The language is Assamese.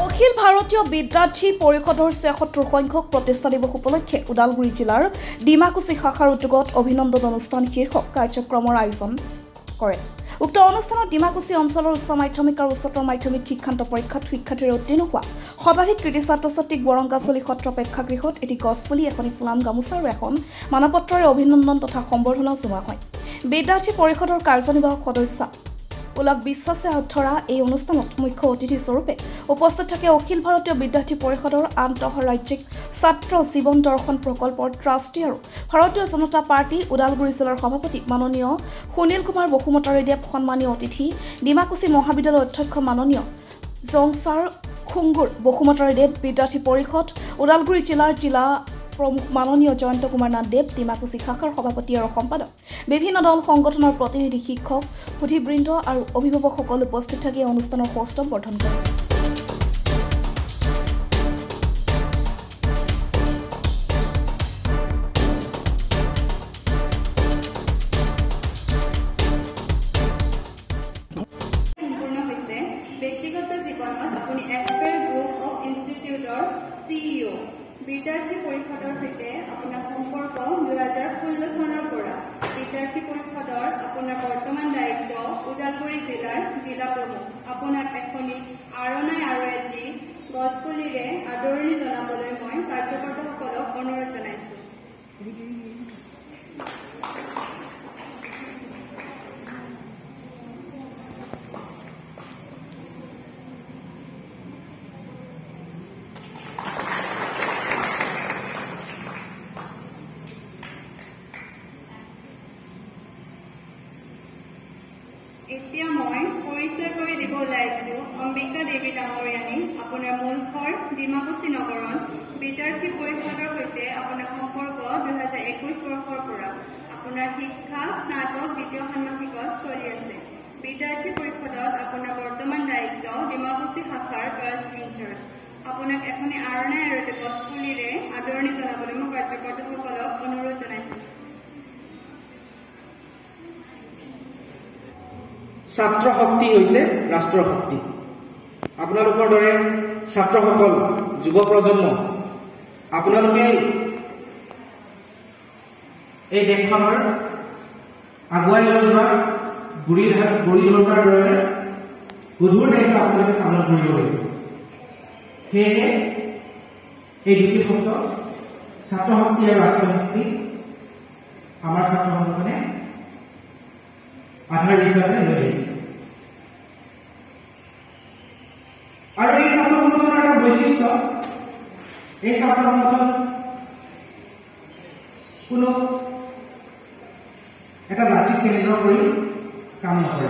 অখিল ভাৰতীয় বিদ্যাৰ্থী পৰিষদৰ ৭৬ সংখ্যক প্ৰতিষ্ঠা দিৱস উপলক্ষে ওদালগুৰি জিলাৰ ডিমাকুচি শাখাৰ উদ্যোগত অভিনন্দন অনুষ্ঠান শীৰ্ষক কাৰ্যক্ৰমৰ আয়োজন কৰে। উক্ত অনুষ্ঠানত ডিমাকুচি অঞ্চলৰ উচ্চ মাধ্যমিক আৰু উচ্চতৰ মাধ্যমিক শিক্ষান্ত পৰীক্ষাত শিক্ষাৰ্থীৰে উত্তীৰ্ণ হোৱা শতাধিক কৃতি ছাত্ৰ-ছাত্ৰীক বৰংগাছলি সত্ৰ প্ৰেক্ষাগৃহত এটি গছপুলি, এখনি ফুলাম গামোচা আৰু এখন মানপত্ৰৰে অভিনন্দন তথা সম্বৰ্ধনা জনোৱা হয়। বিদ্যাৰ্থী পৰিষদৰ কাৰ্যনিৰ্বাহক সদস্য পুলক বিশ্বাসে ধৰা এই অনুষ্ঠানত মুখ্য অতিথি স্বৰূপে উপস্থিত থাকে অখিল ভাৰতীয় বিদ্যাৰ্থী পৰিষদৰ আন্তঃৰাজ্যিক ছাত্ৰ জীৱন দৰ্শন প্ৰকল্পৰ ট্ৰাষ্টি আৰু ভাৰতীয় জনতা পাৰ্টি ওদালগুৰি জিলাৰ সভাপতি মাননীয় সুনীল কুমাৰ বসুমতাৰীদেৱ, সন্মানীয় অতিথি ডিমাকুচি মহাবিদ্যালয়ৰ অধ্যক্ষ মাননীয় জংচাৰ খুংগুৰ বসুমতাৰীদেৱ, বিদ্যাৰ্থী পৰিষদ ওদালগুৰি জিলা প্ৰমুখ মাননীয় জয়ন্ত কুমাৰ নাথদেৱ, ডিমাকুচি শাখাৰ সভাপতি আৰু সম্পাদক, বিভিন্ন দল সংগঠনৰ প্ৰতিনিধি, শিক্ষক, সুধীবৃন্দ আৰু অভিভাৱকসকল উপস্থিত থাকি অনুষ্ঠানৰ সৌষ্ঠৱ বৰ্ধন কৰে। ব্যক্তিগত জীৱনত আপুনি এক্সপাৰ্ট গ্ৰুপ অফ ইনষ্টিটিউটৰ CEO বিদ্যাৰ্থী পৰিষদৰ সৈতে আপোনাৰ সম্পৰ্ক 2016 চনৰ পৰা। বিদ্যাৰ্থী পৰিষদৰ আপোনাৰ বৰ্তমান দায়িত্ব ওদালগুৰি জিলাৰ জিলা প্ৰমুখ। আপোনাক এখনি আৰণাই আৰু এটি গছপুলিৰে আদৰণি জনাবলৈ মই কাৰ্যকৰ্তাসকলক অনুৰোধ জনাইছোঁ। এতিয়া মই পৰিচয় কৰি দিব ওলাইছো অম্বিকা দেৱী ডাঙৰীয়ানী। আপোনাৰ মূল ঘৰ ডিমাকুচি নগৰত। বিদ্যাৰ্থী পৰিষদৰ সৈতে আপোনাৰ সম্পৰ্ক 2021 বৰ্ষৰ পৰা। আপোনাৰ শিক্ষা স্নাতক দ্বিতীয় ষান্মাসিকত চলি আছে। বিদ্যাৰ্থী পৰিষদত আপোনাৰ বৰ্তমান দায়িত্ব ডিমাকুচি শাখাৰ গাৰ্লছ ইনচাৰ্জ। আপোনাক এখনি আৰণাই আৰু এটি গছপুলিৰে আদৰণি জনাবলৈ মই কাৰ্যকৰ্তাসকলক অনুৰোধ জনাইছো। ছাত্ৰ শক্তি হৈছে ৰাষ্ট্ৰৰ শক্তি। আপোনালোকৰ দৰে ছাত্ৰসকল, যুৱ প্ৰজন্ম, আপোনালোকে এই দেশখনৰ আগুৱাই লৈ যোৱা গুৰি ধৰোঁতাৰ দৰে গধুৰ দায়িত্ব আপোনালোকে পালন কৰিব লাগিব। সেয়েহে এই দুটি শব্দ, ছাত্ৰ শক্তি আৰু ৰাষ্ট্ৰীয় শক্তি, আমাৰ ছাত্ৰ সংগঠনে আধাৰ হিচাপে লৈ আহিছে। আৰু এই ছাত্ৰ সংগঠনৰ এটা বৈশিষ্ট্য, এই ছাত্ৰ সংগঠন কোনো এটা জাতিক কেন্দ্ৰ কৰি কাম নকৰে।